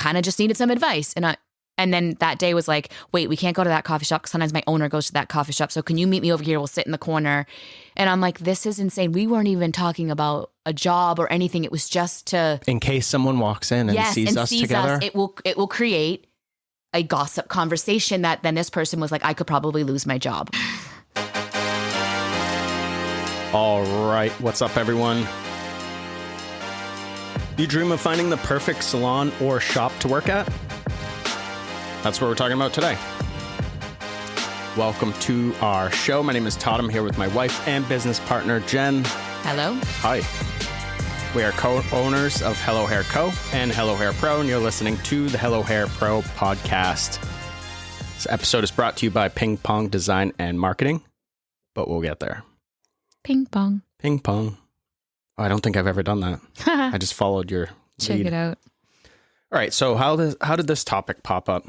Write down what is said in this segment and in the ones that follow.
kind of just needed some advice. And then that day was like, wait, we can't go to that coffee shop because sometimes my owner goes to that coffee shop. So can you meet me over here? We'll sit in the corner. And I'm like, this is insane. We weren't even talking about a job or anything. It was just to... In case someone walks in and sees us together. It will create a gossip conversation that then this person was like, I could probably lose my job. All right. What's up, everyone? You dream of finding the perfect salon or shop to work at? That's what we're talking about today. Welcome to our show. My name is Todd. I'm here with my wife and business partner, Jen. Hello. Hi. We are co-owners of Hello Hair Co. and Hello Hair Pro, and you're listening to the Hello Hair Pro podcast. This episode is brought to you by Ping Pong Design and Marketing, but we'll get there. Ping pong. Ping pong. Oh, I don't think I've ever done that. I just followed your lead. Check it out. All right. So how did this topic pop up?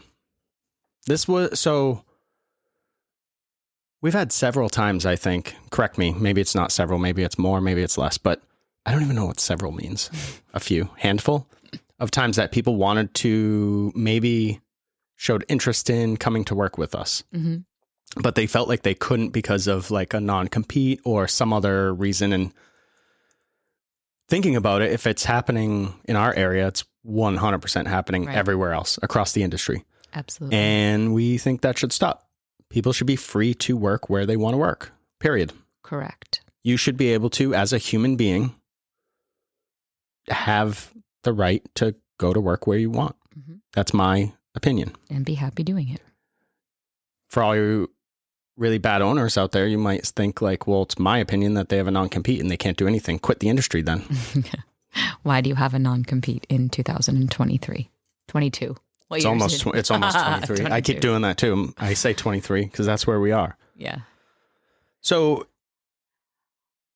We've had several times, I think. Correct me. Maybe it's not several. Maybe it's more. Maybe it's less. But I don't even know what several means. A few. Handful of times that people wanted to maybe showed interest in coming to work with us. Mm-hmm. But they felt like they couldn't because of like a non-compete or some other reason. And thinking about it, if it's happening in our area, it's 100% happening everywhere else across the industry. Absolutely. And we think that should stop. People should be free to work where they want to work, period. Correct. You should be able to, as a human being, have the right to go to work where you want. Mm-hmm. That's my opinion. And be happy doing it. For all you really bad owners out there, you might think like, well, it's my opinion that they have a non-compete and they can't do anything. Quit the industry then. Why do you have a non-compete in 2023? 22? It's almost 23. I keep doing that too. I say 23 because that's where we are. Yeah. So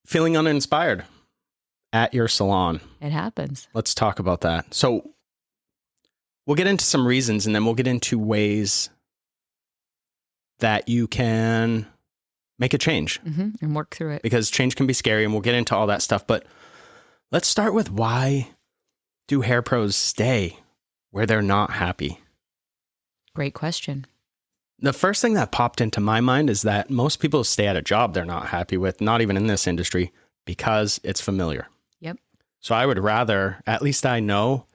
feeling uninspired at your salon. It happens. Let's talk about that. So we'll get into some reasons and then we'll get into ways that you can make a change. Mm-hmm. And work through it. Because change can be scary and we'll get into all that stuff. But let's start with, why do hair pros stay where they're not happy? Great question. The first thing that popped into my mind is that most people stay at a job they're not happy with, not even in this industry, because it's familiar. Yep. So I would rather, at least I know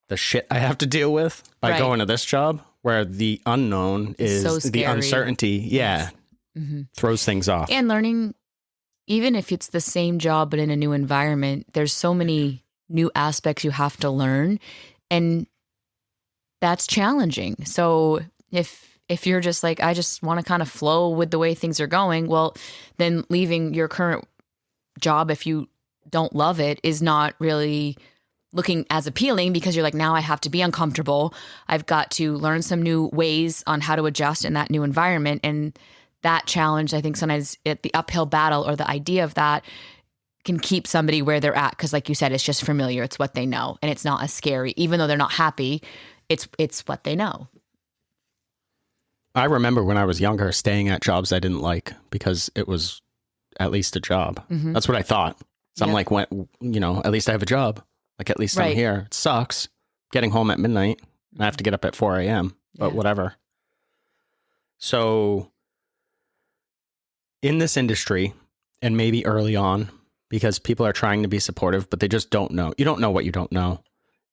the shit I have to deal with by going to this job, where the unknown is so the uncertainty. Yeah. Mm-hmm. Throws things off. And learning, even if it's the same job, but in a new environment, there's so many new aspects you have to learn. And that's challenging. So if you're just like, I just want to kind of flow with the way things are going, well, then leaving your current job, if you don't love it, is not really looking as appealing, because you're like, now I have to be uncomfortable. I've got to learn some new ways on how to adjust in that new environment. And that challenge, I think sometimes the uphill battle or the idea of that can keep somebody where they're at. Because like you said, it's just familiar. It's what they know. And it's not as scary. Even though they're not happy, it's what they know. I remember when I was younger staying at jobs I didn't like because it was at least a job. Mm-hmm. That's what I thought. So I'm like, at least I have a job. Like, at least I'm here. It sucks getting home at midnight and I have to get up at 4 a.m., but whatever. So in this industry, and maybe early on, because people are trying to be supportive, but they just don't know. You don't know what you don't know.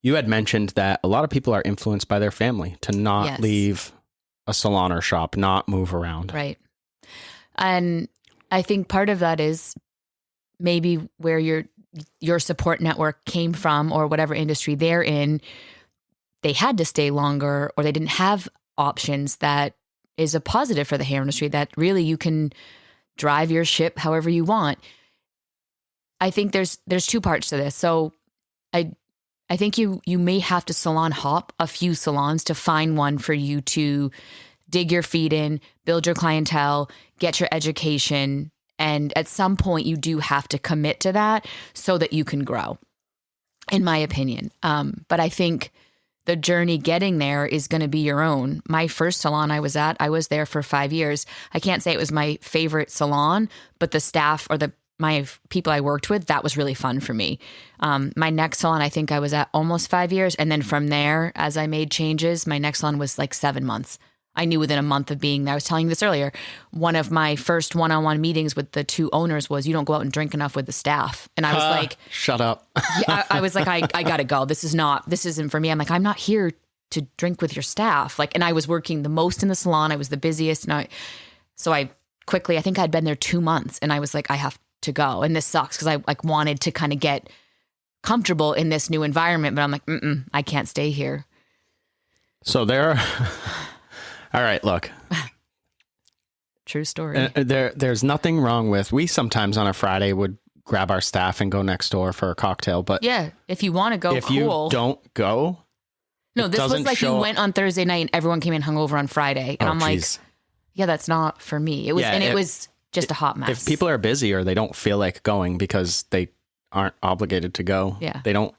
You had mentioned that a lot of people are influenced by their family to not leave a salon or shop, not move around. Right. And I think part of that is maybe where your support network came from, or whatever industry they're in, they had to stay longer, or they didn't have options that is a positive for the hair industry, that really you can drive your ship however you want. I think there's two parts to this. So I think you may have to salon hop a few salons to find one for you to dig your feet in, build your clientele, get your education. And at some point you do have to commit to that so that you can grow, in my opinion. But I think the journey getting there is going to be your own. My first salon I was there for 5 years. I can't say it was my favorite salon, but the staff or the people I worked with, that was really fun for me. My next salon, I think I was at almost 5 years. And then from there, as I made changes, my next salon was like 7 months. I knew within a month of being there. I was telling you this earlier. One of my first one-on-one meetings with the 2 owners was, you don't go out and drink enough with the staff. And I was like, shut up. I was like, I gotta go. This isn't for me. I'm like, I'm not here to drink with your staff. Like, and I was working the most in the salon. I was the busiest. So I quickly, I think I'd been there 2 months, and I was like, I have to go. And this sucks because I like wanted to kind of get comfortable in this new environment, but I'm like, I can't stay here. So there. All right, look. True story. There's nothing wrong with, we sometimes on a Friday would grab our staff and go next door for a cocktail, but yeah, if you want to go, if you don't go, no, this was like you went on Thursday night and everyone came in hungover on Friday, and I'm like, yeah, that's not for me. It was, it was just a hot mess. If people are busy or they don't feel like going because they aren't obligated to go, they don't.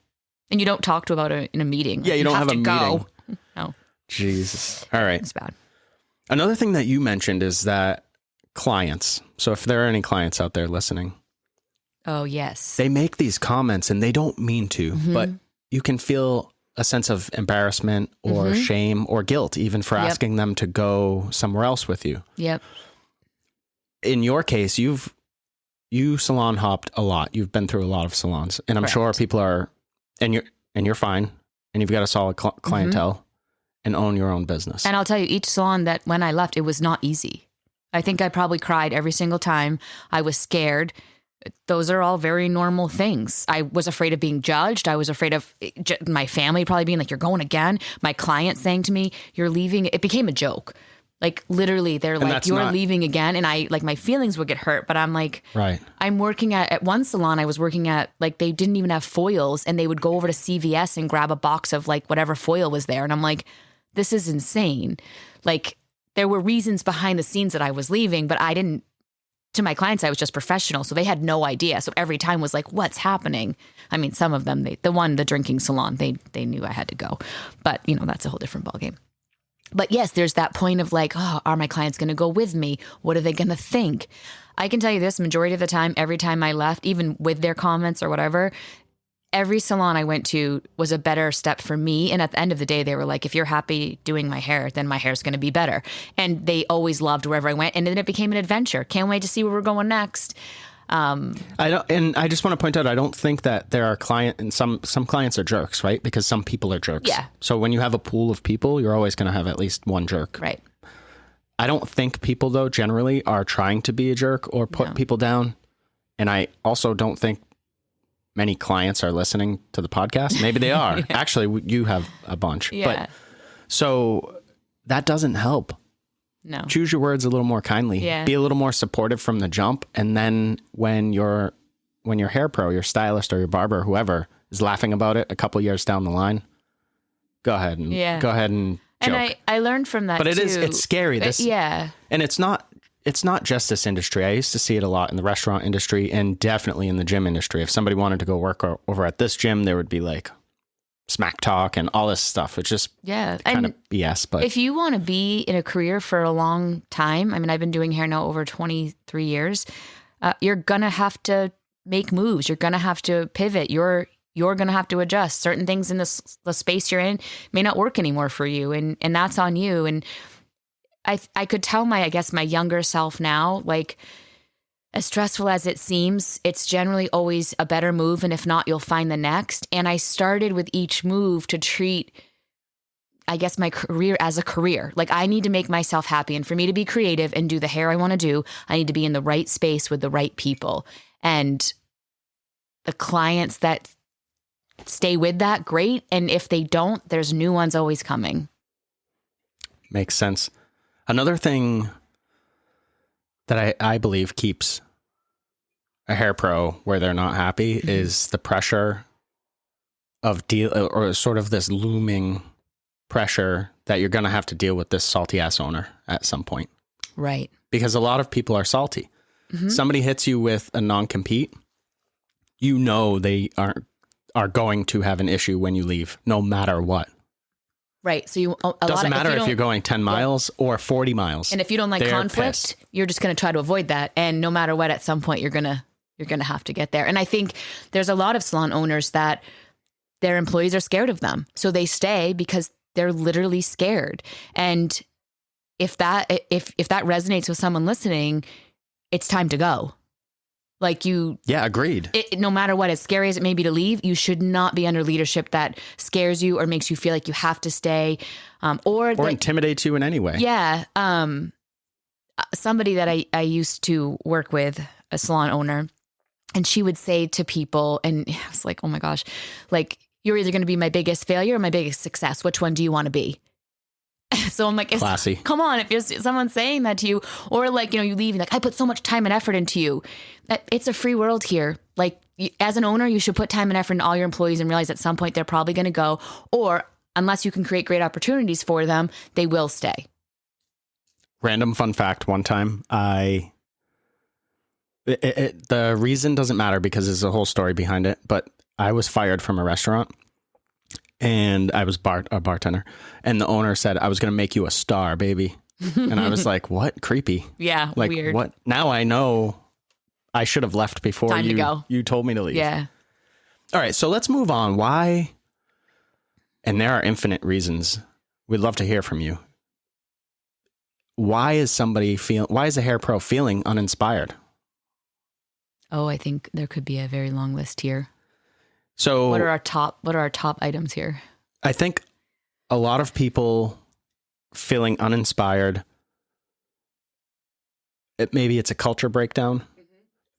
And you don't talk to about it in a meeting. Yeah, you don't have a meeting. No. Jesus. All right. It's bad. Another thing that you mentioned is that clients. So if there are any clients out there listening. Oh, yes. They make these comments and they don't mean to, but you can feel a sense of embarrassment or shame or guilt even for asking them to go somewhere else with you. Yep. In your case, you salon hopped a lot. You've been through a lot of salons, and I'm sure people are, and you're fine, and you've got a solid clientele and own your own business. And I'll tell you, each salon that when I left, it was not easy. I think I probably cried every single time. I was scared. Those are all very normal things. I was afraid of being judged. I was afraid of my family probably being like, you're going again. My client saying to me, you're leaving. It became a joke. Like literally they're like, you're leaving again. And I like, my feelings would get hurt, but I'm like, I'm working at one salon. I was working at, like, they didn't even have foils, and they would go over to CVS and grab a box of like whatever foil was there. And I'm like, this is insane. Like, there were reasons behind the scenes that I was leaving, but I didn't, to my clients, I was just professional. So they had no idea. So every time was like, what's happening? I mean, some of them, the drinking salon, they knew I had to go, but you know, that's a whole different ballgame. But yes, there's that point of like, oh, are my clients going to go with me? What are they going to think? I can tell you this, majority of the time, every time I left, even with their comments or whatever, every salon I went to was a better step for me. And at the end of the day, they were like, if you're happy doing my hair, then my hair's going to be better. And they always loved wherever I went. And then it became an adventure. Can't wait to see where we're going next. I just want to point out, I don't think that there are some clients are jerks, right? Because some people are jerks. Yeah. So when you have a pool of people, you're always going to have at least one jerk. Right. I don't think people, though, generally are trying to be a jerk or put people down. And I also don't think many clients are listening to the podcast. Maybe they are. Actually, you have a bunch. Yeah. But so that doesn't help. No. Choose your words a little more kindly. Yeah. Be a little more supportive from the jump. And then when your hair pro, your stylist or your barber, whoever is laughing about it a couple years down the line, go ahead and joke. And I learned from that, but too. It's scary. And it's not just this industry. I used to see it a lot in the restaurant industry and definitely in the gym industry. If somebody wanted to go work over at this gym, there would be like smack talk and all this stuff. It's just kind of BS. But if you want to be in a career for a long time, I mean, I've been doing hair now over 23 years. You're going to have to make moves. You're going to have to pivot. You're going to have to adjust. Certain things in the space you're in may not work anymore for you. And that's on you. And I could tell my younger self now, like, as stressful as it seems, it's generally always a better move. And if not, you'll find the next. And I started with each move to treat, I guess, my career as a career. Like, I need to make myself happy. And for me to be creative and do the hair I want to do, I need to be in the right space with the right people. And the clients that stay with that, great. And if they don't, there's new ones always coming. Makes sense. Another thing that I believe keeps a hair pro where they're not happy is the pressure of or sort of this looming pressure that you're going to have to deal with this salty ass owner at some point. Right. Because a lot of people are salty. Somebody hits you with a non-compete, you know they are going to have an issue when you leave, no matter what. Right. So doesn't matter if you're going 10 miles or 40 miles. And if you don't like conflict, you're just going to try to avoid that. And no matter what, at some point you're going to you're going to have to get there. And I think there's a lot of salon owners that their employees are scared of them. So they stay because they're literally scared. And if that resonates with someone listening, it's time to go. Like agreed. No matter what, as scary as it may be to leave, you should not be under leadership that scares you or makes you feel like you have to stay, or intimidates you in any way. Yeah. Somebody that I used to work with, a salon owner, and she would say to people, and I was like, oh my gosh, like, you're either going to be my biggest failure or my biggest success. Which one do you want to be? So I'm like, classy. Come on, if someone's saying that to you, or like, you leave and like, I put so much time and effort into you. It's a free world here. Like, as an owner, you should put time and effort in all your employees and realize at some point they're probably going to go, or unless you can create great opportunities for them, they will stay. Random fun fact. One time the reason doesn't matter because there's a whole story behind it, but I was fired from a restaurant. And I was a bartender, and the owner said, I was going to make you a star, baby. And I was like, what? Creepy. Yeah. Like, weird. What? Now I know I should have left before Time to go. You told me to leave. Yeah. All right. So let's move on. Why? And there are infinite reasons. We'd love to hear from you. Why is a hair pro feeling uninspired? Oh, I think there could be a very long list here. So what are our top items here? I think a lot of people feeling uninspired. Maybe it's a culture breakdown. Mm-hmm.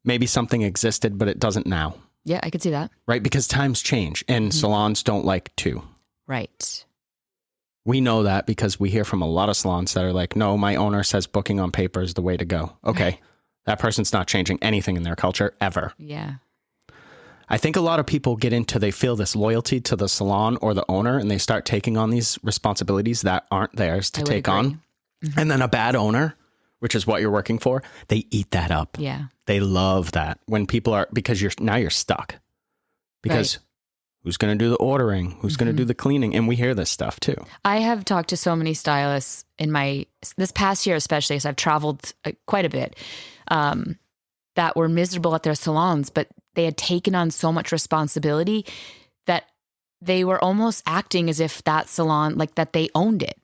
Maybe something existed, but it doesn't now. Yeah, I could see that. Right? Because times change and salons don't like to. Right. We know that because we hear from a lot of salons that are like, no, my owner says booking on paper is the way to go. Okay. That person's not changing anything in their culture ever. Yeah. I think a lot of people they feel this loyalty to the salon or the owner, and they start taking on these responsibilities that aren't theirs to take on. Mm-hmm. And then a bad owner, which is what you're working for, they eat that up. Yeah. They love that when people are, because you're stuck. Because who's going to do the ordering? Who's going to do the cleaning? And we hear this stuff too. I have talked to so many stylists this past year, especially as I've traveled quite a bit, that were miserable at their salons, but they had taken on so much responsibility that they were almost acting as if that salon, like that they owned it.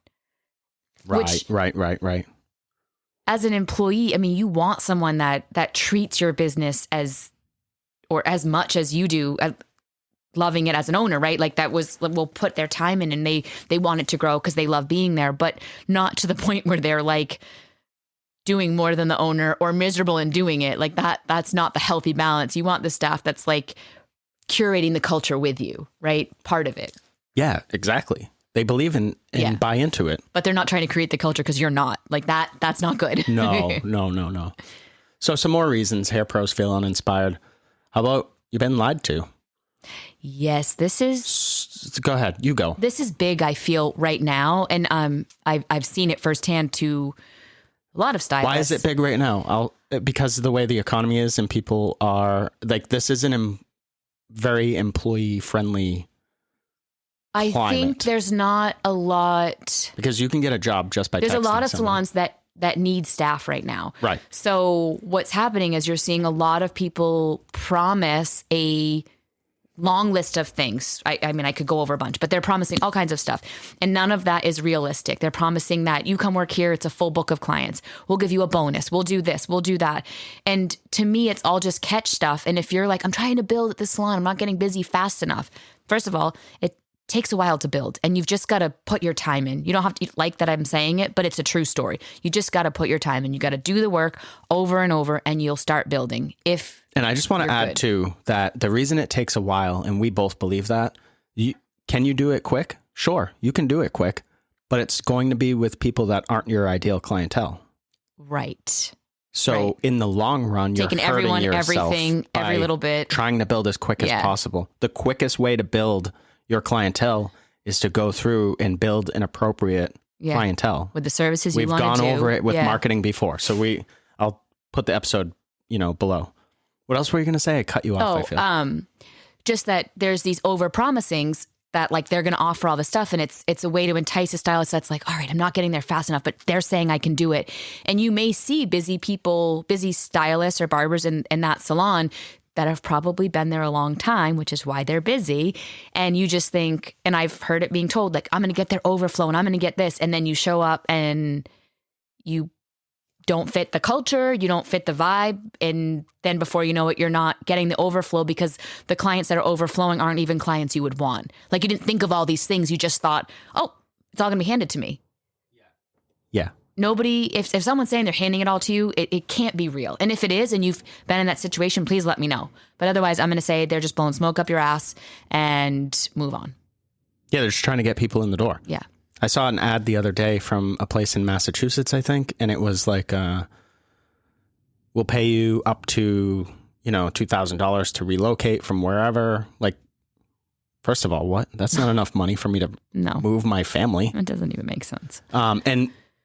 Right. As an employee, I mean, you want someone that treats your business as much as you do, loving it as an owner, right? Like will put their time in and they want it to grow because they love being there, but not to the point where they're like doing more than the owner or miserable in doing it. Like that's not the healthy balance. You want the staff that's like curating the culture with you, right? Part of it. Yeah, exactly. They believe in and buy into it. But they're not trying to create the culture because you're not. Like that's not good. No. So some more reasons hair pros feel uninspired. How about you've been lied to? Yes, this is... Go ahead. You go. This is big, I feel, right now. And I've seen it firsthand to a lot of stylists. Why is it big right now? Because of the way the economy is and people are... Like, this isn't a very employee-friendly climate. I think there's not a lot... Because you can get a job just by texting There's a lot of someone. salons that need staff right now. Right. So what's happening is you're seeing a lot of people promise a long list of things. I mean, I could go over a bunch, but they're promising all kinds of stuff. And none of that is realistic. They're promising that you come work here, it's a full book of clients. We'll give you a bonus. We'll do this. We'll do that. And to me, it's all just catch stuff. And if you're like, I'm trying to build at this salon, I'm not getting busy fast enough. First of all, it takes a while to build and you've just got to put your time in. You don't have to like that I'm saying it, but it's a true story. You just got to put your time in. You got to do the work over and over and you'll start building. And I just want to add too that the reason it takes a while, and we both believe that, can you do it quick? Sure, you can do it quick, but it's going to be with people that aren't your ideal clientele. Right. So in the long run, you're taking hurting everyone, yourself everything, every little bit. Trying to build as quick as possible. The quickest way to build your clientele is to go through and build an appropriate clientele with the services you We've want to do. gone over it with marketing before. So I'll put the episode, below. What else were you going to say? I cut you off, I feel. Just that there's these over promisings that like they're going to offer all this stuff, and it's a way to entice a stylist that's like, all right, I'm not getting there fast enough, but they're saying I can do it. And you may see busy people, busy stylists or barbers in that salon that have probably been there a long time, which is why they're busy. And you just think, and I've heard it being told, like, I'm going to get their overflow and I'm going to get this. And then you show up and you don't fit the culture, you don't fit the vibe. And then before you know it, you're not getting the overflow because the clients that are overflowing aren't even clients you would want. Like you didn't think of all these things. You just thought, oh, it's all going to be handed to me. Yeah. Nobody, if someone's saying they're handing it all to you, it can't be real. And if it is, and you've been in that situation, please let me know. But otherwise, I'm going to say they're just blowing smoke up your ass and move on. Yeah, they're just trying to get people in the door. Yeah. I saw an ad the other day from a place in Massachusetts, I think, and it was like, we'll pay you up to, $2,000 to relocate from wherever. Like, first of all, what? That's not enough money for me to move my family. It doesn't even make sense.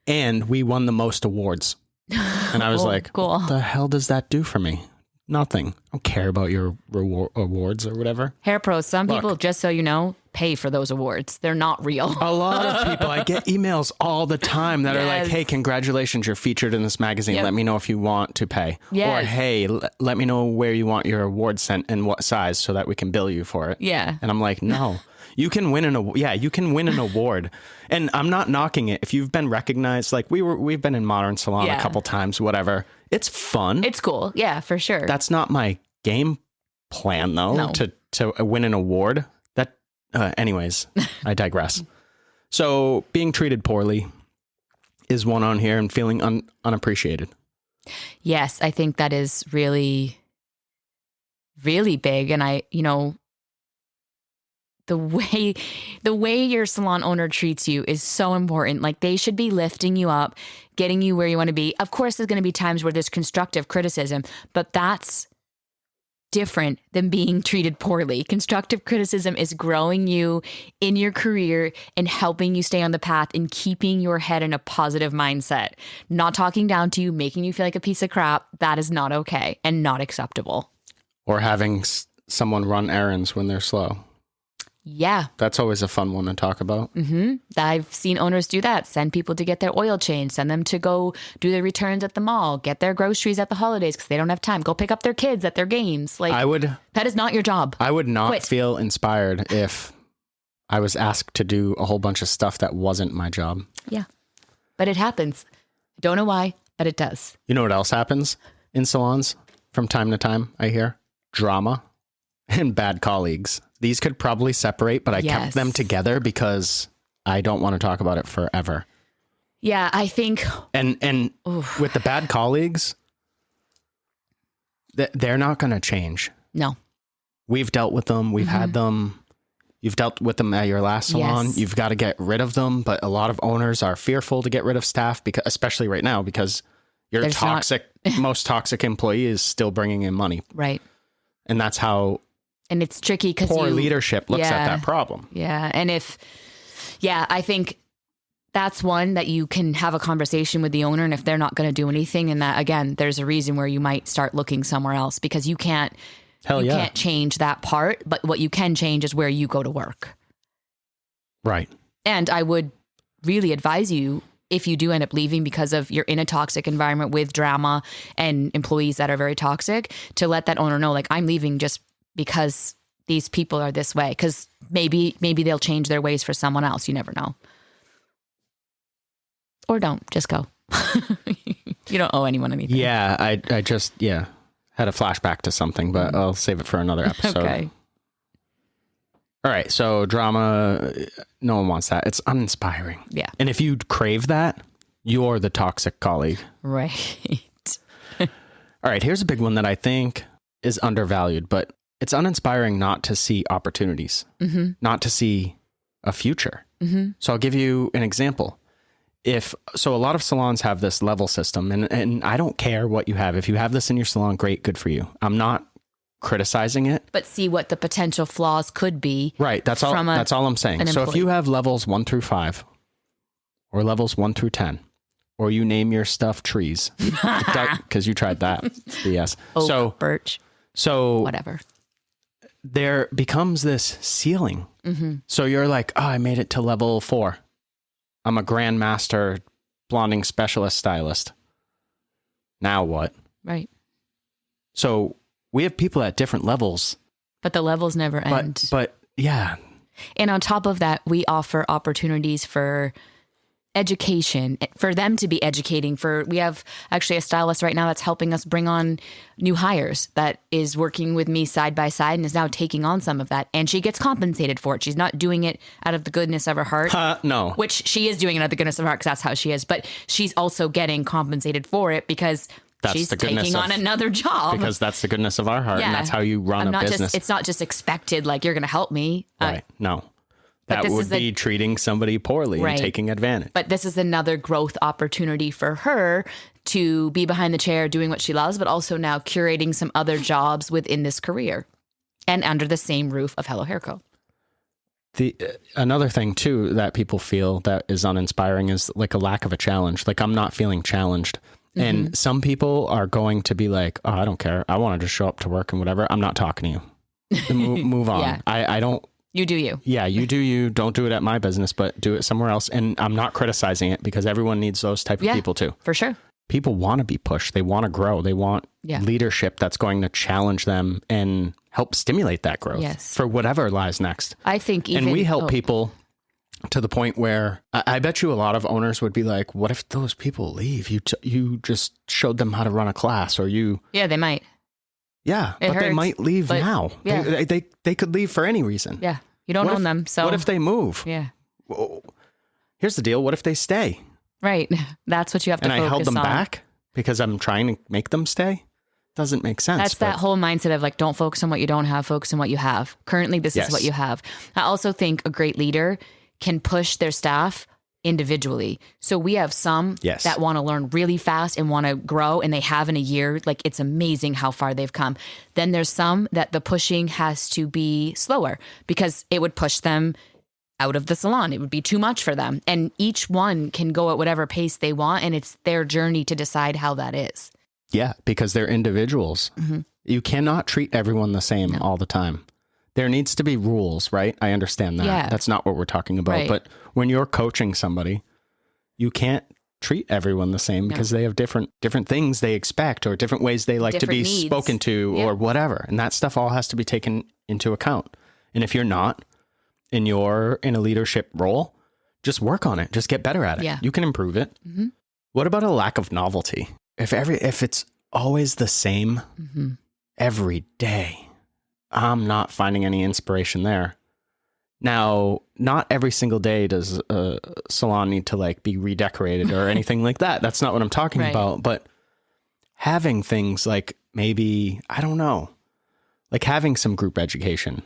And we won the most awards. And I was like, cool. What the hell does that do for me? Nothing. I don't care about your awards or whatever. Hair Pros, some people, just so you know, pay for those awards. They're not real. A lot of people, I get emails all the time that are like, hey, congratulations, you're featured in this magazine. Yep. Let me know if you want to pay. Yes. Or, hey, let me know where you want your award sent and what size so that we can bill you for it. Yeah. And I'm like, no. You can win you can win an award. And I'm not knocking it. If you've been recognized, like we've been in Modern Salon a couple times, whatever. It's fun. It's cool. Yeah, for sure. That's not my game plan though, to win an award. Anyways, I digress. So being treated poorly is one on here, and feeling unappreciated. Yes, I think that is really, really big. And the way your salon owner treats you is so important. Like they should be lifting you up, getting you where you want to be. Of course, there's going to be times where there's constructive criticism, but that's different than being treated poorly. Constructive criticism is growing you in your career and helping you stay on the path and keeping your head in a positive mindset. Not talking down to you, making you feel like a piece of crap. That is not okay and not acceptable. Or having someone run errands when they're slow. Yeah. That's always a fun one to talk about. Mm-hmm. I've seen owners do that. Send people to get their oil changed. Send them to go do their returns at the mall. Get their groceries at the holidays because they don't have time. Go pick up their kids at their games. Like that is not your job. I would not feel inspired if I was asked to do a whole bunch of stuff that wasn't my job. Yeah. But it happens. Don't know why, but it does. You know what else happens in salons from time to time, I hear? Drama and bad colleagues. These could probably separate, but I kept them together because I don't want to talk about it forever. Yeah, I think. And with the bad colleagues, they're not going to change. No. We've dealt with them. We've had them. You've dealt with them at your last salon. Yes. You've got to get rid of them. But a lot of owners are fearful to get rid of staff, because, especially right now, because your most toxic employee is still bringing in money. Right. And that's how. And it's tricky because poor leadership looks at that problem. Yeah. And I think that's one that you can have a conversation with the owner. And if they're not going to do anything, and that, again, there's a reason where you might start looking somewhere else, because you can't change that part. But what you can change is where you go to work. Right. And I would really advise you, if you do end up leaving because of you're in a toxic environment with drama and employees that are very toxic, to let that owner know, like, I'm leaving just because these people are this way, because maybe they'll change their ways for someone else. You never know. Or don't, just go. You don't owe anyone anything. Yeah, I just had a flashback to something, but I'll save it for another episode. Okay. All right, so drama, no one wants that. It's uninspiring. Yeah. And if you crave that, you're the toxic colleague. Right. All right, here's a big one that I think is undervalued, but it's uninspiring not to see opportunities, not to see a future. So I'll give you an example. So a lot of salons have this level system, and I don't care what you have. If you have this in your salon, great, good for you. I'm not criticizing it. But see what the potential flaws could be. Right. That's all I'm saying. So if you have levels 1 through 5 or levels 1 through 10, or you name your stuff trees, because you tried that. Yes. Oak, birch. So whatever. there becomes this ceiling. So you're like, oh, I made it to level 4. I'm a grandmaster blonding specialist stylist. Now what? Right. So we have people at different levels. But the levels never end. But yeah. And on top of that, we offer opportunities for education, for them to be educating. We have actually a stylist right now that's helping us bring on new hires that is working with me side by side and is now taking on some of that. And she gets compensated for it. She's not doing it out of the goodness of her heart. No. Which she is doing it out of the goodness of her heart because that's how she is. But she's also getting compensated for it because she's taking on another job. Because that's the goodness of our heart. Yeah. And that's how you run a business. It's not just expected, like, you're going to help me. Right. No. That would be treating somebody poorly and taking advantage. But this is another growth opportunity for her to be behind the chair doing what she loves, but also now curating some other jobs within this career and under the same roof of Hello Hair Co. Another thing, too, that people feel that is uninspiring is like a lack of a challenge. Like, I'm not feeling challenged. And some people are going to be like, oh, I don't care. I want to just show up to work and whatever. I'm not talking to you. Move on. Yeah. I don't. You do you. Yeah, you do you. Don't do it at my business, but do it somewhere else. And I'm not criticizing it because everyone needs those type of people too. For sure. People want to be pushed. They want to grow. They want leadership that's going to challenge them and help stimulate that growth for whatever lies next. I think and we help people to the point where I bet you a lot of owners would be like, what if those people leave? You just showed them how to run a class, or you... Yeah, they might. Yeah, but they might leave now. Yeah. They could leave for any reason. Yeah, you don't own them. So what if they move? Yeah. Well, here's the deal. What if they stay? Right. That's what you have to focus on. And I held them back because I'm trying to make them stay? Doesn't make sense. That's that whole mindset of like, don't focus on what you don't have, focus on what you have. Currently, this is what you have. I also think a great leader can push their staff individually. So we have some that want to learn really fast and want to grow, and they have in a year. Like, it's amazing how far they've come. Then there's some that the pushing has to be slower because it would push them out of the salon. It would be too much for them. And each one can go at whatever pace they want, and it's their journey to decide how that is. Yeah, because they're individuals. You cannot treat everyone the same all the time. There needs to be rules, right? I understand that. Yeah. That's not what we're talking about. Right. But when you're coaching somebody, you can't treat everyone the same because they have different things they expect, or different ways they like to be needs. Spoken to or whatever. And that stuff all has to be taken into account. And if you're not, and you're in a leadership role, just work on it. Just get better at it. Yeah. You can improve it. What about a lack of novelty? If it's always the same every day, I'm not finding any inspiration there. Now, not every single day does a salon need to like be redecorated or anything like that. That's not what I'm talking about. But having things like maybe, I don't know, like having some group education,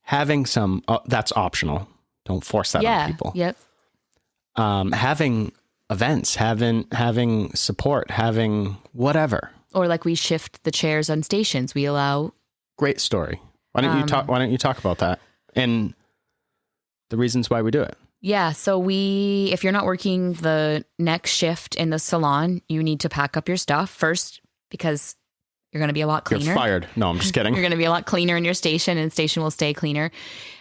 having some, that's optional. Don't force that on people. Yep. Having events, having support, having whatever. Or like we shift the chairs on stations. We allow. Great story. Why don't you talk about that and the reasons why we do it? Yeah. So if you're not working the next shift in the salon, you need to pack up your stuff first because you're going to be a lot cleaner. You're fired. No, I'm just kidding. You're going to be a lot cleaner in your station, and station will stay cleaner.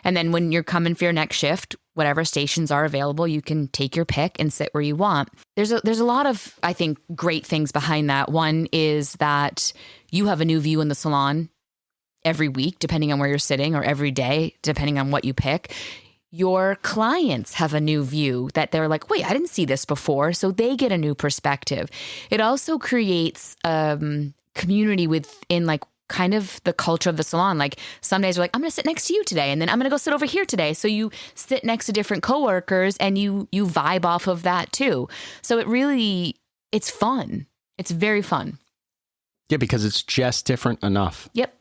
And then when you're coming for your next shift, whatever stations are available, you can take your pick and sit where you want. There's a lot of, I think, great things behind that. One is that you have a new view in the salon every week, depending on where you're sitting, or every day, depending on what you pick. Your clients have a new view that they're like, wait, I didn't see this before. So they get a new perspective. It also creates community within like kind of the culture of the salon. Like some days you're like, I'm going to sit next to you today. And then I'm going to go sit over here today. So you sit next to different coworkers and you vibe off of that too. So it's fun. It's very fun. Yeah, because it's just different enough. Yep.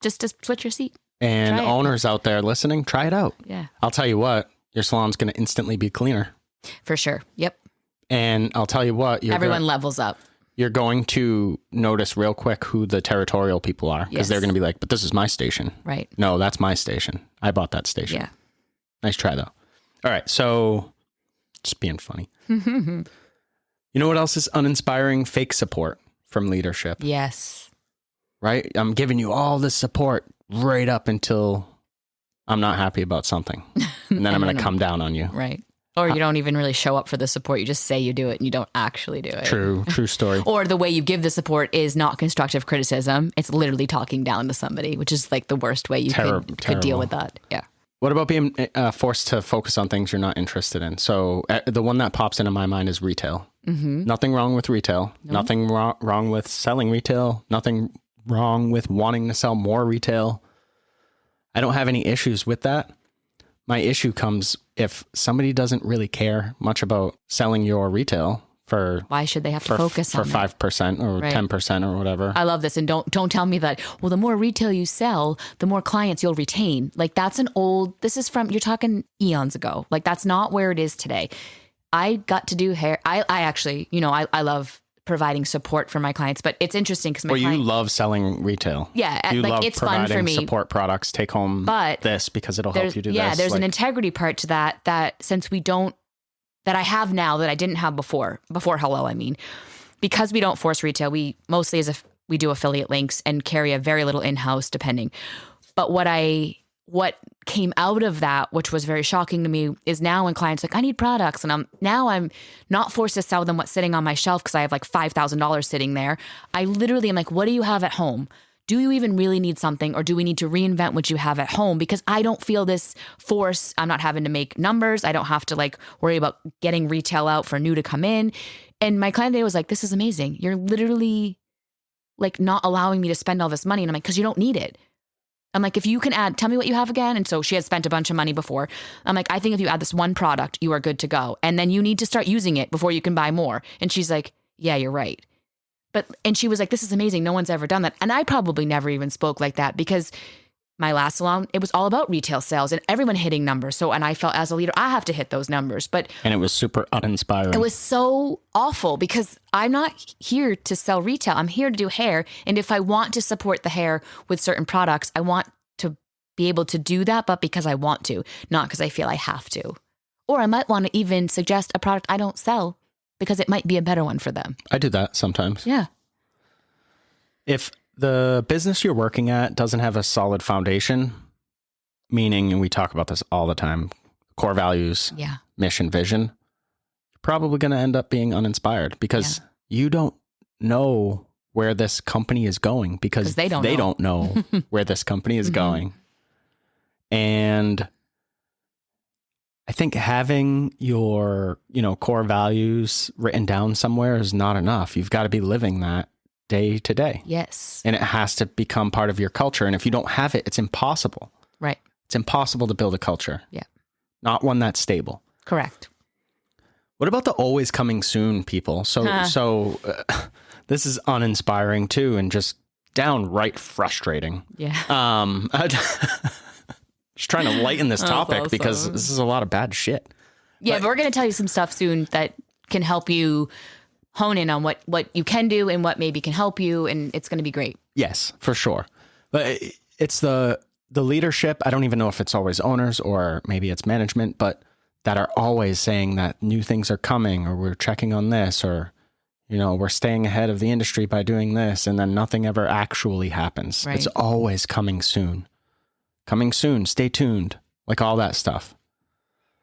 Just to switch your seat. And owners out there listening, try it out. Yeah. I'll tell you what, your salon's going to instantly be cleaner. For sure. Yep. And I'll tell you what, everyone levels up. You're going to notice real quick who the territorial people are, because they're going to be like, but this is my station. Right. No, that's my station. I bought that station. Yeah. Nice try though. All right. So just being funny. You know what else is uninspiring? Fake support from leadership. Yes. Right? I'm giving you all this support. right up until I'm not happy about something. And then I'm going to come down on you. Right. Or you don't even really show up for the support. You just say you do it and you don't actually do it. True story. Or the way you give the support is not constructive criticism. It's literally talking down to somebody, which is like the worst way you could deal with that. Yeah. What about being forced to focus on things you're not interested in? So the one that pops into my mind is retail. Mm-hmm. Nothing wrong with retail. No. Nothing wrong with selling retail. Nothing wrong with wanting to sell more retail. I don't have any issues with that. My issue comes if somebody doesn't really care much about selling your retail for... Why should they have to focus on for 5% or 10% or whatever? I love this. And don't tell me that, well, the more retail you sell, the more clients you'll retain. Like that's this is from, you're talking eons ago. Like that's not where it is today. I got to do hair. I actually, I love providing support for my clients, but it's interesting because you love selling retail. Yeah. You love it's fun for me. Support products, take home this because it'll help you do this. Yeah, there's an integrity part to that since we don't, that I have now that I didn't have before Hello, I mean, because we don't force retail, we mostly we do affiliate links and carry a very little in-house depending. But what came out of that, which was very shocking to me, is now when clients like, I need products. And I'm not forced to sell them what's sitting on my shelf because I have like $5,000 sitting there. I literally am like, what do you have at home? Do you even really need something, or do we need to reinvent what you have at home? Because I don't feel this force. I'm not having to make numbers. I don't have to like worry about getting retail out for new to come in. And my client today was like, this is amazing. You're literally like not allowing me to spend all this money. And I'm like, because you don't need it. I'm like, if you can tell me what you have again. And so she had spent a bunch of money before. I'm like, I think if you add this one product, you are good to go. And then you need to start using it before you can buy more. And she's like, yeah, you're right. And she was like, this is amazing. No one's ever done that. And I probably never even spoke like that because my last salon, it was all about retail sales and everyone hitting numbers. So, and I felt as a leader, I have to hit those numbers. And it was super uninspiring. It was so awful because I'm not here to sell retail. I'm here to do hair. And if I want to support the hair with certain products, I want to be able to do that, but because I want to, not because I feel I have to. Or I might want to even suggest a product I don't sell because it might be a better one for them. I do that sometimes. Yeah. If the business you're working at doesn't have a solid foundation, meaning, and we talk about this all the time, core values, mission, vision, you're probably going to end up being uninspired because you don't know where this company is going because they don't know where this company is going. And I think having your, core values written down somewhere is not enough. You've got to be living that day to day. Yes. And it has to become part of your culture. And if you don't have it, it's impossible. Right. It's impossible to build a culture. Yeah. Not one that's stable. Correct. What about the always coming soon people? So this is uninspiring too, and just downright frustrating. Yeah. Just trying to lighten this topic because this is a lot of bad shit. Yeah, but we're going to tell you some stuff soon that can help you hone in on what you can do and what maybe can help you, and it's going to be great. Yes, for sure. But it's the leadership. I don't even know if it's always owners or maybe it's management, but that are always saying that new things are coming, or we're checking on this, or we're staying ahead of the industry by doing this, and then nothing ever actually happens. Right. It's always coming soon. Coming soon, stay tuned, like all that stuff.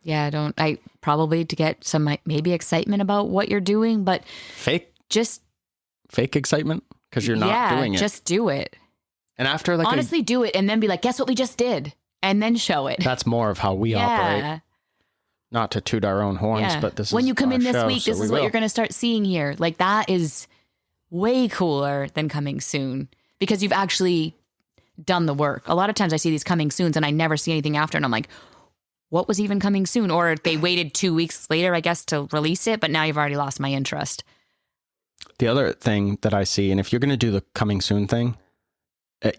Yeah, I probably to get some maybe excitement about what you're doing, but fake excitement because you're not doing it. Just do it. And after honestly do it and then be like, guess what we just did? And then show it. That's more of how we operate. Not to toot our own horns, but this is when you come in this week, this is what you're going to start seeing here. Like that is way cooler than coming soon because you've actually done the work. A lot of times I see these coming soons and I never see anything after, and I'm like, what was even coming soon? Or they waited 2 weeks later, I guess, to release it, but now you've already lost my interest. The other thing that I see, and if you're going to do the coming soon thing,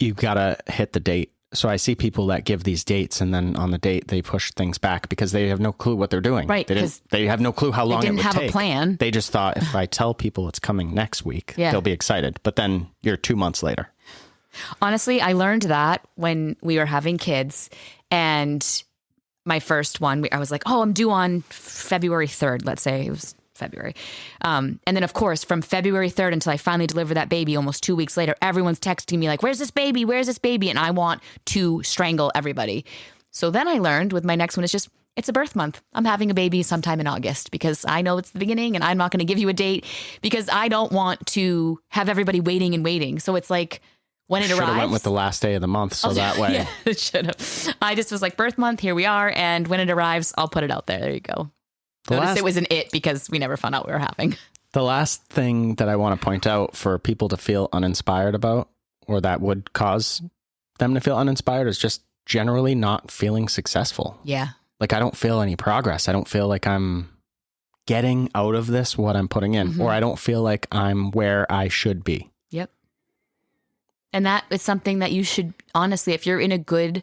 you got to hit the date. So I see people that give these dates, and then on the date they push things back because they have no clue what they're doing. Right. They have no clue how long it would take. They didn't have a plan. They just thought if I tell people it's coming next week, they'll be excited. But then you're 2 months later. Honestly, I learned that when we were having kids, and my first one, I was like, oh, I'm due on February 3rd. Let's say it was February. And then of course, from February 3rd until I finally deliver that baby, almost 2 weeks later, everyone's texting me like, where's this baby? Where's this baby? And I want to strangle everybody. So then I learned with my next one, it's a birth month. I'm having a baby sometime in August because I know it's the beginning and I'm not going to give you a date because I don't want to have everybody waiting and waiting. So it's like when it arrives. Should have went with the last day of the month. So that way. Yeah, it should have. I just was like, birth month, here we are. And when it arrives, I'll put it out there. There you go. Notice it was an it because we never found out we were having. The last thing that I want to point out for people to feel uninspired about, or that would cause them to feel uninspired, is just generally not feeling successful. Yeah. Like I don't feel any progress. I don't feel like I'm getting out of this what I'm putting in, or I don't feel like I'm where I should be. Yep. And that is something that you should, honestly, if you're in a good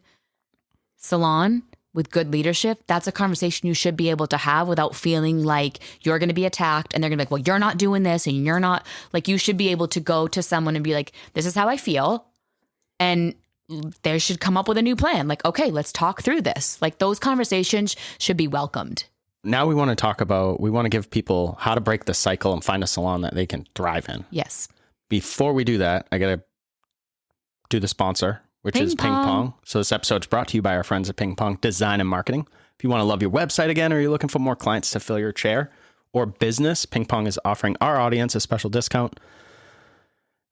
salon with good leadership, that's a conversation you should be able to have without feeling like you're going to be attacked and they're going to be like, well, you're not doing this and you're not, like, you should be able to go to someone and be like, this is how I feel. And they should come up with a new plan. Like, okay, let's talk through this. Like those conversations should be welcomed. Now we want to give people how to break the cycle and find a salon that they can thrive in. Yes. Before we do that, I got to do the sponsor, which is Ping Pong. So this episode's brought to you by our friends at Ping Pong Design and Marketing. If you want to love your website again, or you're looking for more clients to fill your chair or business, Ping Pong is offering our audience a special discount.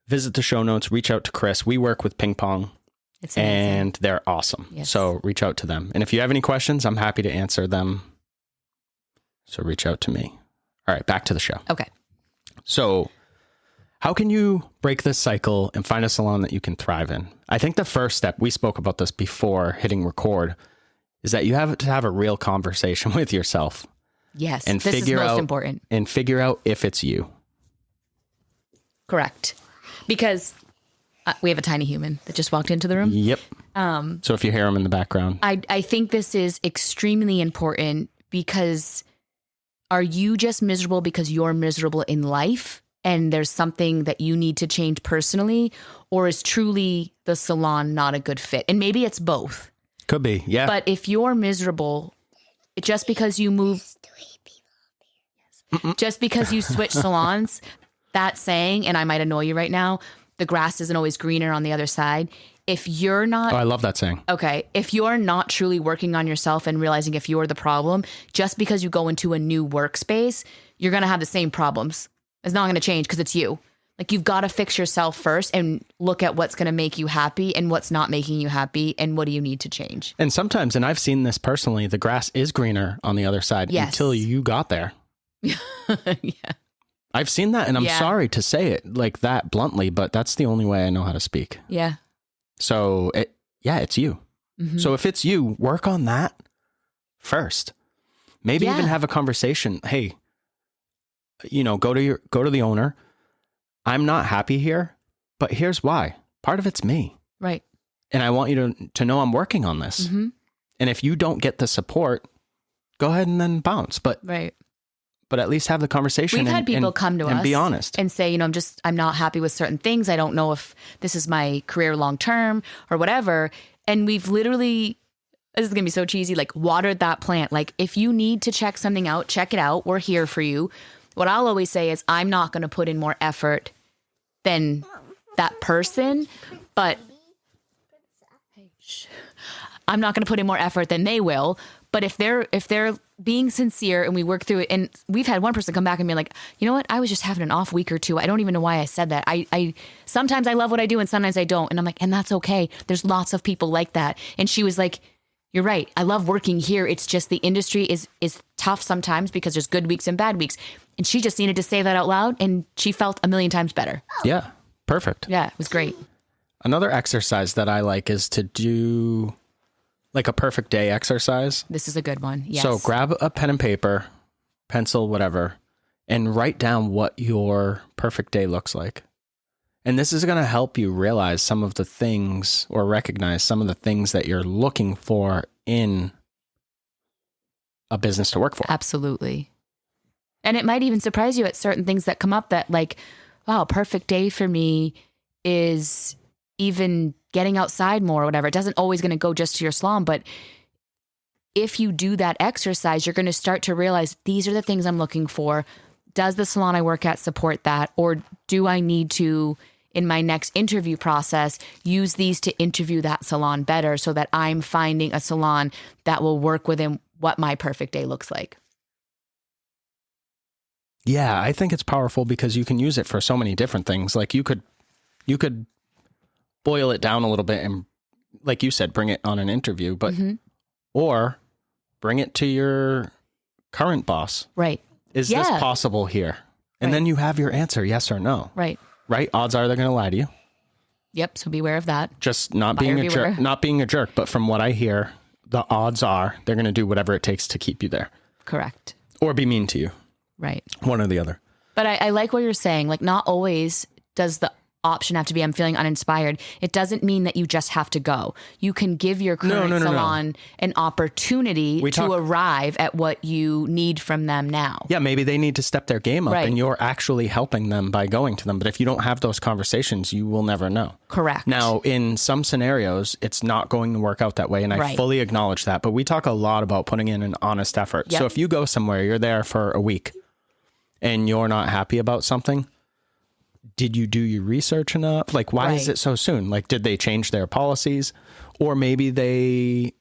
Visit the show notes, reach out to Chris. We work with Ping Pong. And they're awesome. Yes. So reach out to them. And if you have any questions, I'm happy to answer them. So reach out to me. All right, back to the show. Okay. So how can you break this cycle and find a salon that you can thrive in? I think the first step, we spoke about this before hitting record, is that you have to have a real conversation with yourself. Yes, and this is most important. And figure out if it's you. Correct. Because we have a tiny human that just walked into the room. Yep. So if you hear him in the background. I think this is extremely important because are you just miserable because you're miserable in life and there's something that you need to change personally, or is truly the salon not a good fit? And maybe it's both. Could be, yeah. But if you're miserable, just because you move, just because you switch salons, that saying, and I might annoy you right now, the grass isn't always greener on the other side. If you're not... Oh, I love that saying. Okay. If you're not truly working on yourself and realizing if you're the problem, just because you go into a new workspace, you're going to have the same problems. It's not going to change because it's you. Like you've got to fix yourself first and look at what's going to make you happy and what's not making you happy and what do you need to change. And sometimes, and I've seen this personally, the grass is greener on the other side until you got there. Yeah. I've seen that, and I'm sorry to say it like that bluntly, but that's the only way I know how to speak. Yeah. So, it's you. Mm-hmm. So if it's you, work on that first. Maybe even have a conversation. Hey, go to the owner. I'm not happy here, but here's why. Part of it's me. Right. And I want you to know I'm working on this. Mm-hmm. And if you don't get the support, go ahead and then bounce. But at least have the conversation. We've had people come to us and be honest and say, I'm not happy with certain things. I don't know if this is my career long-term or whatever. And we've literally, this is going to be so cheesy, like watered that plant. Like if you need to check something out, check it out. We're here for you. What I'll always say is I'm not going to put in more effort than that person, but I'm not going to put in more effort than they will. But if they're being sincere and we work through it, and we've had one person come back and be like, you know what? I was just having an off week or two. I don't even know why I said that. I sometimes I love what I do and sometimes I don't. And I'm like, and that's okay. There's lots of people like that. And she was like, you're right. I love working here. It's just the industry is tough sometimes because there's good weeks and bad weeks. And she just needed to say that out loud and she felt a million times better. Yeah. Perfect. Yeah. It was great. Another exercise that I like is to do like a perfect day exercise. This is a good one. Yes. So grab a pen and paper, pencil, whatever, and write down what your perfect day looks like. And this is going to help you realize some of the things or recognize some of the things that you're looking for in a business to work for. Absolutely. And it might even surprise you at certain things that come up that like, wow, a perfect day for me is even getting outside more or whatever. It doesn't always going to go just to your salon, but if you do that exercise, you're going to start to realize these are the things I'm looking for. does the salon I work at support that? Or do I need to, in my next interview process, use these to interview that salon better so that I'm finding a salon that will work within what my perfect day looks like? Yeah, I think it's powerful because you can use it for so many different things. Like you could boil it down a little bit and, like you said, bring it on an interview, but or bring it to your current boss. Right. Is this possible here? And then you have your answer, yes or no. Right. Right? Odds are they're going to lie to you. Yep. So beware of that. Just not being a jerk. Not being a jerk, but from what I hear, the odds are they're going to do whatever it takes to keep you there. Correct. Or be mean to you. Right. One or the other. But I like what you're saying. Like, not always does the option have to be, I'm feeling uninspired. It doesn't mean that you just have to go. You can give your current salon an opportunity to arrive at what you need from them now. Yeah, maybe they need to step their game up and you're actually helping them by going to them. But if you don't have those conversations, you will never know. Correct. Now, in some scenarios, it's not going to work out that way. And I fully acknowledge that. But we talk a lot about putting in an honest effort. Yep. So if you go somewhere, you're there for a week and you're not happy about something, did you do your research enough? Like, why is it so soon? Like, did they change their policies? Or maybe they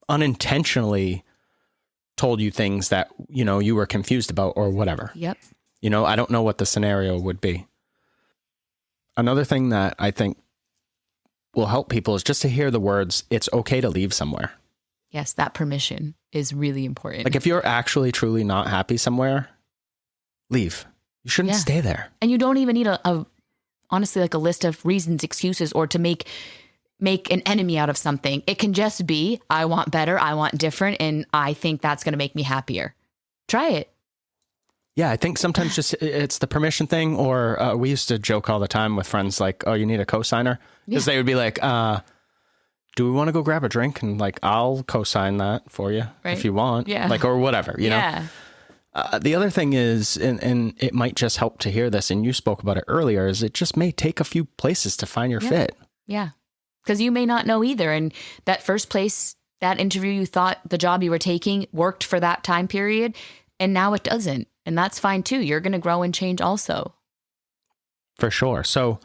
unintentionally told you things that, you know, you were confused about or whatever. Yep. You know, I don't know what the scenario would be. Another thing that I think will help people is just to hear the words, it's okay to leave somewhere. Yes, that permission is really important. Like, if you're actually truly not happy somewhere, leave. You shouldn't stay there. And you don't even need honestly, like a list of reasons, excuses, or to make an enemy out of something. It can just be, I want better, I want different, and I think that's going to make me happier. Try it. Yeah, I think sometimes just it's the permission thing, or we used to joke all the time with friends like, oh, you need a cosigner? Because they would be like, do we want to go grab a drink? And like, I'll co-sign that for you if you want. Yeah. Like, or whatever, you know? The other thing is, and it might just help to hear this, and you spoke about it earlier, is it just may take a few places to find your fit. Yeah. Because you may not know either. And that first place, that interview, you thought the job you were taking worked for that time period, and now it doesn't. And that's fine too. You're going to grow and change also. For sure. So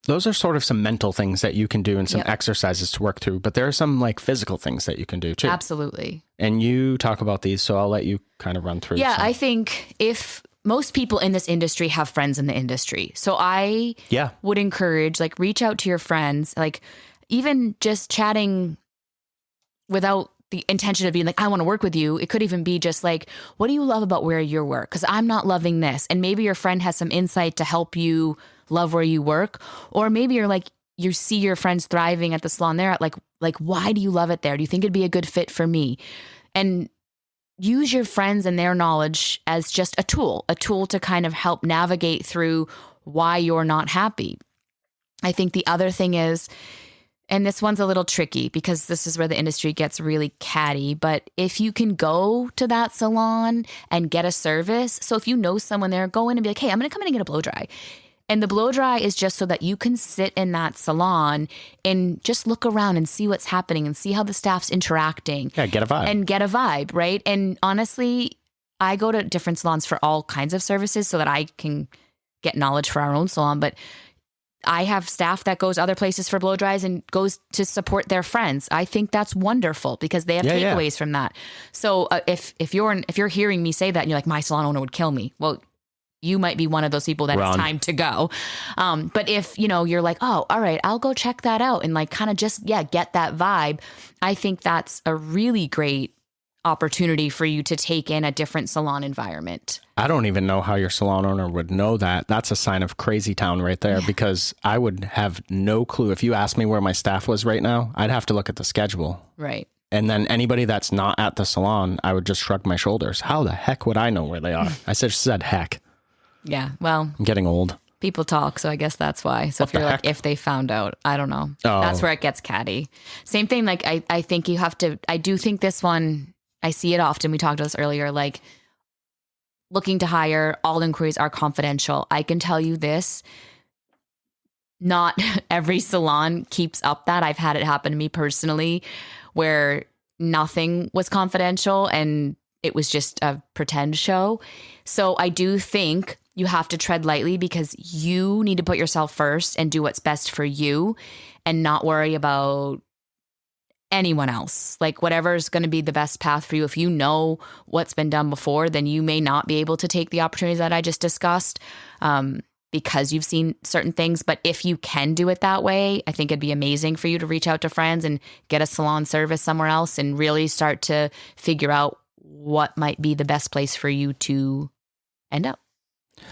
those are sort of some mental things that you can do and some exercises to work through, but there are some like physical things that you can do too. Absolutely. And you talk about these, so I'll let you kind of run through. Yeah, I think if most people in this industry have friends in the industry, so I would encourage, like, reach out to your friends, like even just chatting without the intention of being like, I want to work with you. It could even be just like, what do you love about where you work? Because I'm not loving this. And maybe your friend has some insight to help you love where you work. Or maybe you're like, you see your friends thriving at the salon there, like, why do you love it there? Do you think it'd be a good fit for me? And use your friends and their knowledge as just a tool to kind of help navigate through why you're not happy. I think the other thing is, and this one's a little tricky because this is where the industry gets really catty, but if you can go to that salon and get a service, so if you know someone there, go in and be like, hey, I'm going to come in and get a blow dry. And the blow dry is just so that you can sit in that salon and just look around and see what's happening and see how the staff's interacting. Yeah, get a vibe. Right? And honestly, I go to different salons for all kinds of services so that I can get knowledge for our own salon. But I have staff that goes other places for blow dries and goes to support their friends. I think that's wonderful because they have takeaways from that. So if you're hearing me say that and you're like, my salon owner would kill me, well, you might be one of those people that it's time to go. But if, you're like, oh, all right, I'll go check that out and like kind of just, get that vibe. I think that's a really great opportunity for you to take in a different salon environment. I don't even know how your salon owner would know that. That's a sign of crazy town right there because I would have no clue. If you asked me where my staff was right now, I'd have to look at the schedule. Right. And then anybody that's not at the salon, I would just shrug my shoulders. How the heck would I know where they are? I said heck. Yeah, well, I'm getting old. People talk, so I guess that's why. So if you're like, if they found out, I don't know. Oh. That's where it gets catty. Same thing, like I think you have to, I do think this one, I see it often. We talked about this earlier, like looking to hire, all inquiries are confidential. I can tell you this, not every salon keeps up that. I've had it happen to me personally where nothing was confidential and it was just a pretend show. So I do think you have to tread lightly because you need to put yourself first and do what's best for you and not worry about anyone else. Like whatever's going to be the best path for you. If you know what's been done before, then you may not be able to take the opportunities that I just discussed because you've seen certain things. But if you can do it that way, I think it'd be amazing for you to reach out to friends and get a salon service somewhere else and really start to figure out what might be the best place for you to end up.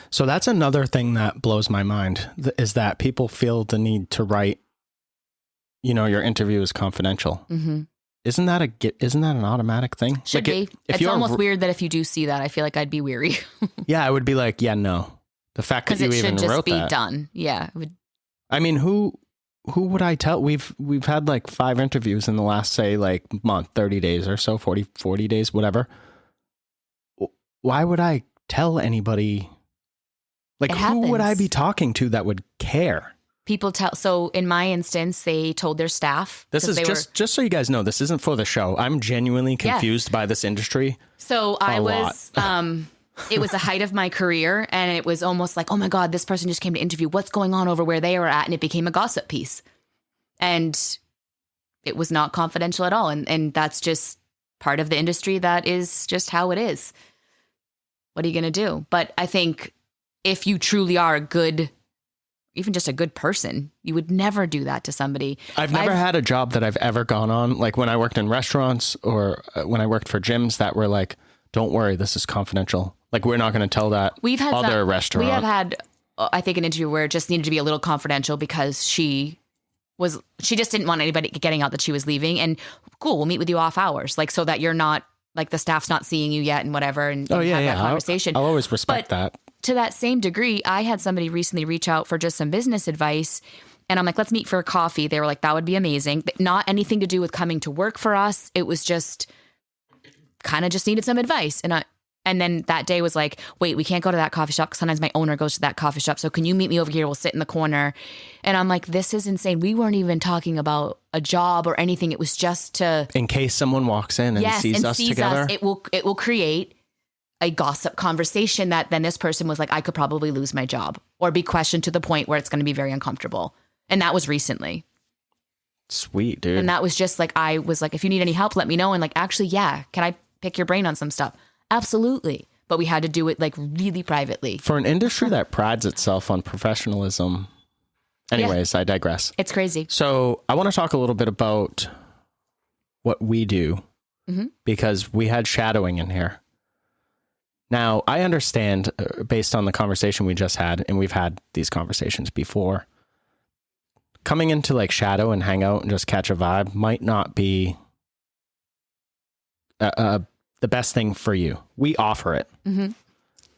So that's another thing that blows my mind is that people feel the need to write, your interview is confidential. Mm-hmm. Isn't that an automatic thing? Should be. It's almost weird that if you do see that, I feel like I'd be weary. Yeah, I would be like, yeah, no. The fact that you even wrote that. Because it should just be done. Yeah. It would. I mean, who would I tell? We've had like 5 interviews in the last, say, like month, 30 days or so, 40 days, whatever. Why would I tell anybody? Like, who would I be talking to that would care? People tell. So in my instance, they told their staff. This is just so you guys know, this isn't for the show. I'm genuinely confused by this industry. So I was, it was the height of my career and it was almost like, oh my God, this person just came to interview. What's going on over where they were at? And it became a gossip piece. And it was not confidential at all. And that's just part of the industry. That is just how it is. What are you going to do? But I think if you truly are even just a good person, you would never do that to somebody. I've never had a job that I've ever gone on, like when I worked in restaurants or when I worked for gyms that were like, don't worry, this is confidential. Like, we're not going to tell that restaurant. We have had, I think, an interview where it just needed to be a little confidential because she just didn't want anybody getting out that she was leaving. And cool, we'll meet with you off hours. Like, so that you're not, like, the staff's not seeing you yet and whatever. And have that conversation. I'll always respect that. To that same degree, I had somebody recently reach out for just some business advice. And I'm like, let's meet for a coffee. They were like, that would be amazing. Not anything to do with coming to work for us. It was just kind of just needed some advice. And then that day was like, wait, we can't go to that coffee shop because sometimes my owner goes to that coffee shop. So can you meet me over here? We'll sit in the corner. And I'm like, this is insane. We weren't even talking about a job or anything. It was just to... In case someone walks in and sees us together. It will create a gossip conversation that then this person was like, I could probably lose my job or be questioned to the point where it's going to be very uncomfortable. And that was recently. Sweet, dude. And that was just like, I was like, if you need any help, let me know. And like, actually, yeah, can I pick your brain on some stuff? Absolutely. But we had to do it like really privately. For an industry that prides itself on professionalism. Anyways, I digress. It's crazy. So I want to talk a little bit about what we do because we had shadowing in here. Now, I understand based on the conversation we just had, and we've had these conversations before, coming into like shadow and hang out and just catch a vibe might not be the best thing for you. We offer it,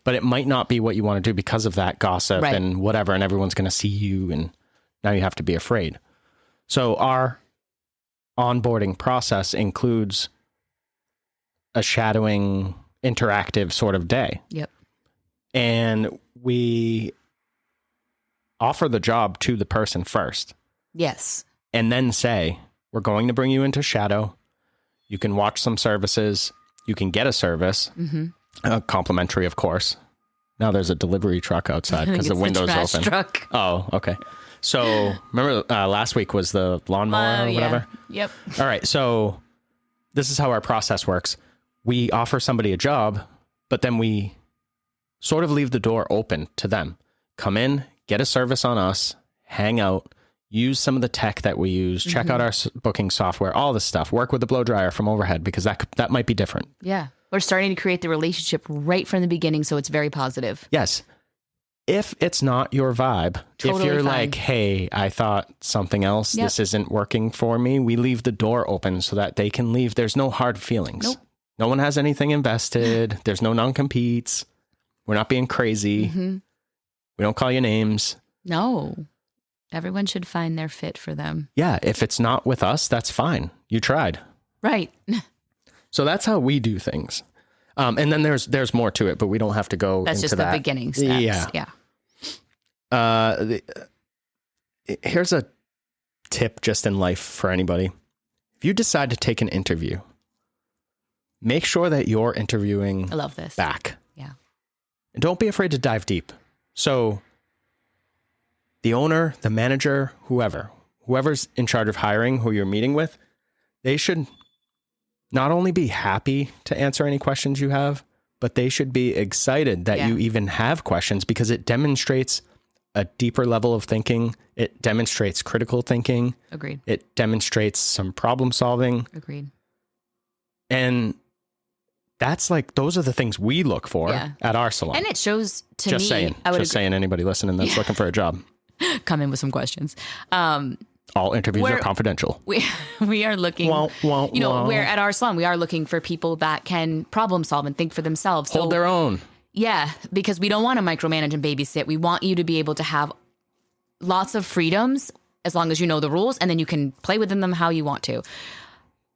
but it might not be what you want to do because of that gossip and whatever, and everyone's going to see you, and now you have to be afraid. So our onboarding process includes a shadowing interactive sort of day. Yep. And we offer the job to the person first. Yes. And then say, we're going to bring you into shadow. You can watch some services. You can get a service, complimentary, of course. Now there's a delivery truck outside because the window's open. Truck. Oh, okay. So remember last week was the lawnmower or whatever? Yeah. Yep. All right. So this is how our process works. We offer somebody a job, but then we sort of leave the door open to them. Come in, get a service on us, hang out, use some of the tech that we use, check out our booking software, all this stuff. Work with the blow dryer from overhead because that might be different. Yeah. We're starting to create the relationship right from the beginning, so it's very positive. Yes. If it's not your vibe, if you're like, hey, I thought something else, this isn't working for me, we leave the door open so that they can leave. There's no hard feelings. Nope. No one has anything invested. There's no non-competes. We're not being crazy. We don't call you names. No. Everyone should find their fit for them. Yeah. If it's not with us, that's fine. You tried. Right. So that's how we do things. And then there's more to it, but we don't have to go into that. That's just the beginning steps. Yeah. Here's a tip just in life for anybody. If you decide to take an interview, make sure that you're interviewing I love this. back. Yeah. And don't be afraid to dive deep. So the owner, the manager, whoever's in charge of hiring, who you're meeting with, they should not only be happy to answer any questions you have, but they should be excited that you even have questions, because it demonstrates a deeper level of thinking. It demonstrates critical thinking. Agreed. It demonstrates some problem solving. Agreed. And that's like, those are the things we look for at our salon. And it shows to just me. Saying, just saying, anybody listening that's looking for a job. Come in with some questions. All interviews are confidential. We are looking, we're at our salon, we are looking for people that can problem solve and think for themselves. Hold their own. Yeah, because we don't want to micromanage and babysit. We want you to be able to have lots of freedoms as long as you know the rules, and then you can play within them how you want to.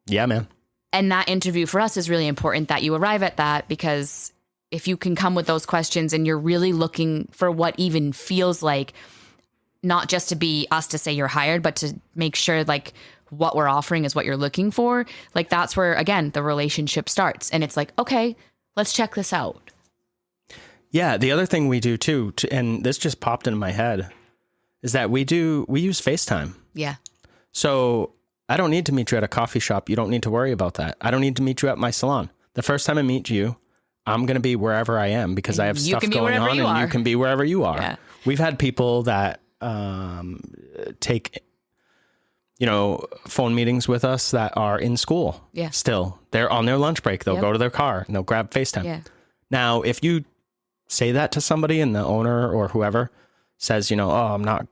Yeah, man. And that interview for us is really important that you arrive at that, because if you can come with those questions and you're really looking for what even feels like, not just to be us to say you're hired, but to make sure like what we're offering is what you're looking for. Like that's where, again, the relationship starts. And it's like, okay, let's check this out. Yeah. The other thing we do too, and this just popped into my head, is that we use FaceTime. Yeah. So I don't need to meet you at a coffee shop. You don't need to worry about that. I don't need to meet you at my salon. The first time I meet you, I'm going to be wherever I am, because I have stuff going on, and you can be wherever you are. Yeah. We've had people that take phone meetings with us that are in school. Yeah. Still, they're on their lunch break. They'll go to their car and they'll grab FaceTime. Yeah. Now, if you say that to somebody and the owner or whoever says, oh, I'm not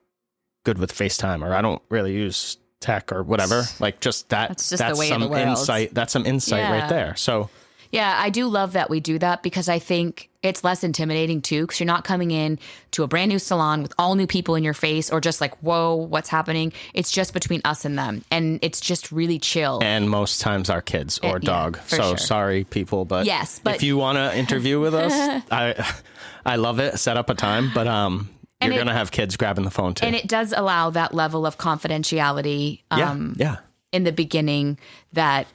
good with FaceTime, or I don't really use tech or whatever, like that's the way some of the world. insight. That's some insight right there. So yeah, I do love that we do that, because I think it's less intimidating too, because you're not coming in to a brand new salon with all new people in your face, or just like, whoa, what's happening? It's just between us and them. And it's just really chill. And most times our kids or dog. So sorry, people. But, if you want to interview with us, I love it. Set up a time. But you're going to have kids grabbing the phone too. And it does allow that level of confidentiality in the beginning that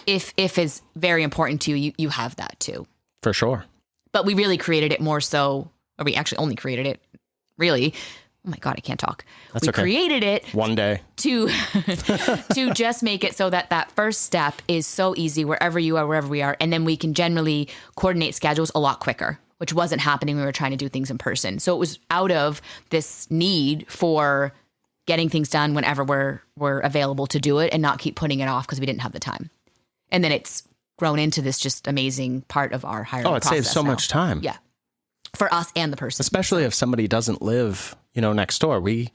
if is very important to you, you have that too. For sure. But we really created it more so, or we actually only created it, really. Oh my God, I can't talk. That's okay. Created it one day to just make it so that first step is so easy wherever you are, wherever we are. And then we can generally coordinate schedules a lot quicker, which wasn't happening when we were trying to do things in person. So it was out of this need for getting things done whenever we're available to do it, and not keep putting it off because we didn't have the time. And then it's grown into this just amazing part of our hiring process. Oh, it saves so much time. Yeah. For us and the person. Especially if somebody doesn't live, next door. We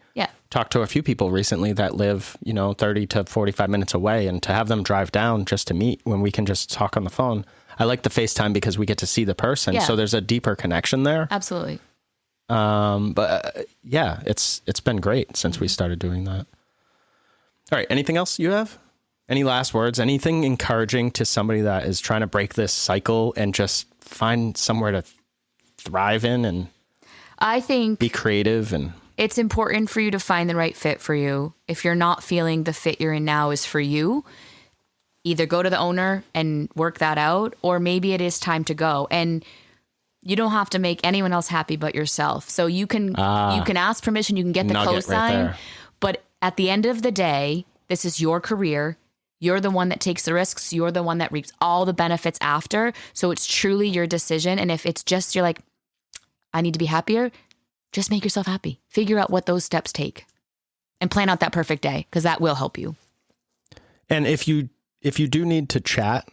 talked to a few people recently that live, 30 to 45 minutes away, and to have them drive down just to meet when we can just talk on the phone. I like the FaceTime because we get to see the person. Yeah. So there's a deeper connection there. Absolutely. It's been great since we started doing that. All right. Anything else you have? Any last words? Anything encouraging to somebody that is trying to break this cycle and just find somewhere to thrive in, and I think be creative? And it's important for you to find the right fit for you. If you're not feeling the fit you're in now is for you, either go to the owner and work that out, or maybe it is time to go. And you don't have to make anyone else happy but yourself. So you can ask permission, you can get the cosign, but at the end of the day, this is your career. You're the one that takes the risks. You're the one that reaps all the benefits after. So it's truly your decision. And if it's just, you're like, I need to be happier, just make yourself happy. Figure out what those steps take and plan out that perfect day, because that will help you. And if you do need to chat,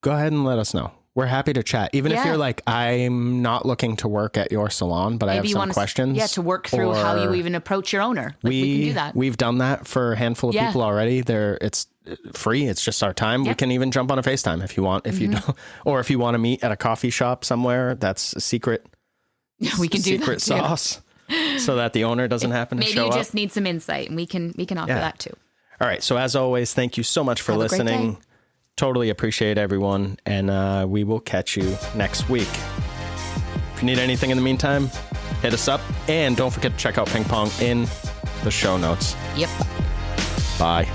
go ahead and let us know. We're happy to chat. Even if you're like, I'm not looking to work at your salon, but maybe I have some questions. To work through how you even approach your owner. We can do that. We've done that for a handful of people already. It's free. It's just our time. We can even jump on a FaceTime if you want. If you don't, or if you want to meet at a coffee shop somewhere, that's a secret. We can do that secret sauce, so that the owner doesn't happen to show up. Maybe you just need some insight, and we can offer that too. All right. So as always, thank you so much for listening. Totally appreciate everyone, and we will catch you next week. If you need anything in the meantime, hit us up, and don't forget to check out Ping Pong in the show notes. Yep. Bye.